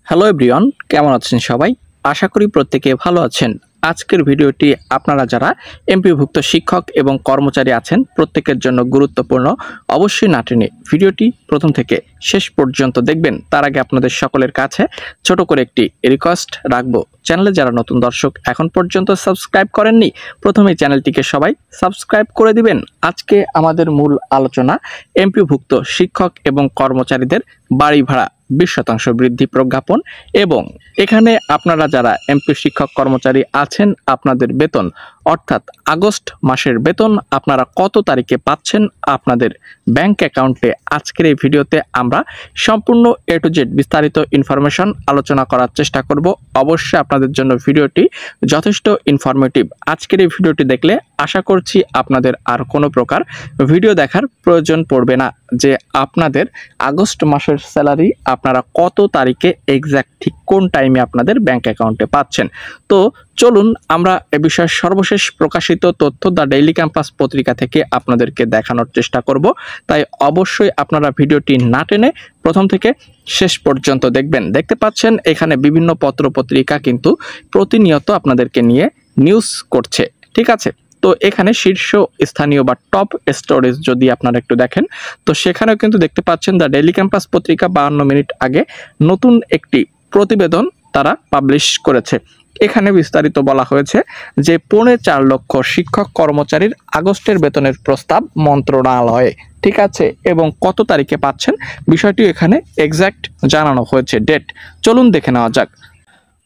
Hello everyone, কেমন আছেন সবাই? আশা করি প্রত্যেকে ভালো আছেন। আজকের ভিডিওটি আপনারা যারা এমপিভুক্ত শিক্ষক এবং কর্মচারী আছেন প্রত্যেকের জন্য গুরুত্বপূর্ণ। অবশ্যই না টেনে ভিডিওটি প্রথম থেকে শেষ পর্যন্ত দেখবেন। তার আগে আপনাদের সকলের কাছে ছোট করে একটি রিকোয়েস্ট রাখবো, চ্যানেলে যারা নতুন দর্শক এখন পর্যন্ত সাবস্ক্রাইব করেননি প্রথমেই চ্যানেলটিকে সবাই সাবস্ক্রাইব করে দিবেন। আজকে আমাদের মূল আলোচনা এমপিভুক্ত শিক্ষক এবং কর্মচারীদের বাড়ি ভাড়া 20% বৃদ্ধি প্রজ্ঞাপন এবং এখানে আপনারা যারা এমপি শিক্ষক কর্মচারী আছেন আপনাদের বেতন অর্থাৎ আগস্ট মাসের বেতন আপনারা কত তারিখে পাচ্ছেন আপনাদের ব্যাংক অ্যাকাউন্টে আজকের এই ভিডিওতে আমরা সম্পূর্ণ এ টু জেড বিস্তারিত ইনফরমেশন আলোচনা করার চেষ্টা করব। অবশ্যই আপনাদের জন্য ভিডিওটি যথেষ্ট ইনফরমেটিভ। আজকের এই ভিডিওটি দেখলে আশা করছি আপনাদের আর কোনো প্রকার ভিডিও দেখার প্রয়োজন পড়বে না, যে আপনাদের আগস্ট মাসের স্যালারি আপনারা কত তারিখে এক্স্যাক্ট ঠিক কোন টাইমে আপনাদের ব্যাংক অ্যাকাউন্টে পাচ্ছেন। তো চলুন আমরা এ বিষয়ে সর্বশেষ প্রকাশিত তথ্য দ্য ডেইলি ক্যাম্পাস পত্রিকা থেকে আপনাদেরকে দেখানোর চেষ্টা করব। তাই অবশ্যই আপনারা ভিডিওটি না টেনে প্রথম থেকে শেষ পর্যন্ত দেখবেন। দেখতে পাচ্ছেন এখানে বিভিন্ন পত্র পত্রিকা কিন্তু প্রতিনিয়ত আপনাদেরকে নিয়ে নিউজ করছে, ঠিক আছে। তো এখানে শীর্ষ স্থানীয় বা টপ স্টোরেজ যদি আপনারা একটু দেখেন তো সেখানেও কিন্তু দেখতে পাচ্ছেন দ্য ডেইলি ক্যাম্পাস পত্রিকা 52 মিনিট আগে নতুন একটি প্রতিবেদন তারা পাবলিশ করেছে। এখানে বিস্তারিত বলা হয়েছে যে 4.5 লক্ষ শিক্ষক কর্মচারীর আগস্টের বেতনের প্রস্তাব মন্ত্রণালয়ে, ঠিক আছে, এবং কত তারিখে পাচ্ছেন বিষয়টি এখানে এক্স্যাক্ট জানানো হয়েছে, ডেট। চলুন দেখে নেওয়া যাক।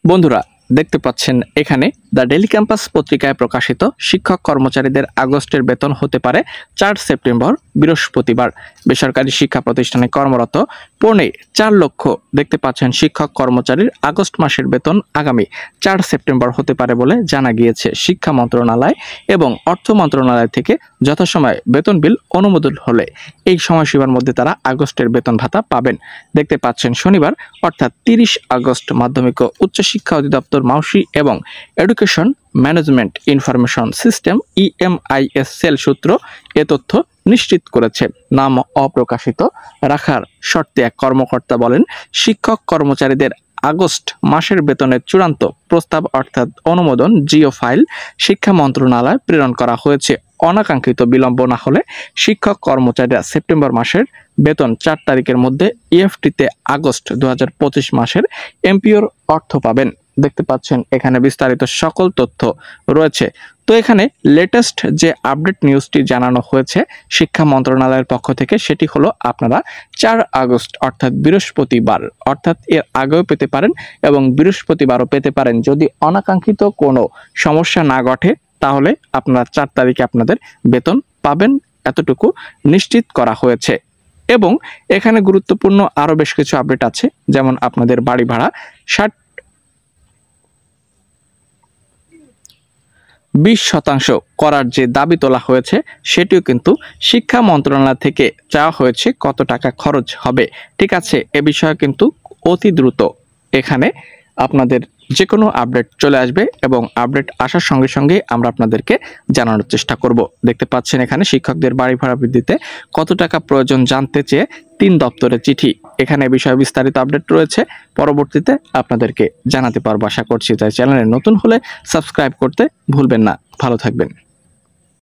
বন্ধুরা দেখতে পাচ্ছেন এখানে দ্য ডেইলি ক্যাম্পাস পত্রিকায় প্রকাশিত শিক্ষক কর্মচারীদের আগস্টের বেতন হতে পারে 4 সেপ্টেম্বর বৃহস্পতিবার। বেসরকারি শিক্ষা প্রতিষ্ঠানে কর্মরত 4.5 লক্ষ দেখতে পাচ্ছেন শিক্ষক কর্মচারীর আগস্ট মাসের বেতন আগামী 4 সেপ্টেম্বর হতে পারে বলে জানা গিয়েছে। শিক্ষা মন্ত্রণালয় এবং অর্থ মন্ত্রণালয় থেকে যথাসময়ে বেতন বিল অনুমোদন হলে এই সময়সীমার মধ্যে তারা আগস্টের বেতন ভাতা পাবেন। দেখতে পাচ্ছেন শনিবার অর্থাৎ 30 আগস্ট মাধ্যমিক ও উচ্চশিক্ষা অধিদপ্তর মাউসি এবং education management information system EMIS cell সূত্র এ তথ্য নিশ্চিত করেছে। নাম অপ্রকাশিত রাখার শর্তে এক কর্মকর্তা বলেন, শিক্ষক কর্মচারীদের আগস্ট মাসের বেতনের চূড়ান্ত প্রস্তাব অর্থাৎ অনুমোদন জিও ফাইল শিক্ষা মন্ত্রণালয় প্রেরণ করা হয়েছে। অনাকাঙ্ক্ষিত বিলম্ব না হলে শিক্ষক কর্মচারীরা সেপ্টেম্বর মাসের বেতন 4 তারিখের মধ্যে EFT-তে আগস্ট 2025 মাসের এমপিওর অর্থ পাবেন। দেখতে পাচ্ছেন এখানে বিস্তারিত সকল তথ্য রয়েছে। তো এখানে লেটেস্ট যে আপডেট নিউজটি জানানো হয়েছে শিক্ষা মন্ত্রণালয়ের পক্ষ থেকে সেটি হলো আপনারা 4 আগস্ট অর্থাৎ বৃহস্পতিবার অর্থাৎ এর আগেও পেতে পারেন এবং বৃহস্পতিবারও পেতে পারেন। যদি অনাকাঙ্ক্ষিত কোনো সমস্যা না ঘটে তাহলে আপনারা 4 তারিখে আপনাদের বেতন পাবেন, এতটুকু নিশ্চিত করা হয়েছে। এবং এখানে গুরুত্বপূর্ণ আরো বেশ কিছু আপডেট আছে, যেমন আপনাদের বাড়ি ভাড়া 20% করার যে দাবি তোলা হয়েছে সেটিও কিন্তু শিক্ষা মন্ত্রণালয় থেকে চাওয়া হয়েছে কত টাকা খরচ হবে, ঠিক আছে। এ বিষয়ে কিন্তু অতি দ্রুত এখানে আপনাদের যে কোনো আপডেট চলে আসবে এবং আপডেট আসার সঙ্গে সঙ্গে আমরা আপনাদেরকে জানানোর চেষ্টা করব। দেখতে পাচ্ছেন এখানে শিক্ষকদের বাড়ি ভাড়া বৃদ্ধিতে কত টাকা প্রয়োজন জানতে চেয়ে 3 দপ্তরের চিঠি। এখানে বিষয়ে বিস্তারিত আপডেট রয়েছে, পরবর্তীতে আপনাদেরকে জানাতে পারবো আশা করছি। তাই চ্যানেলে নতুন হলে সাবস্ক্রাইব করতে ভুলবেন না। ভালো থাকবেন।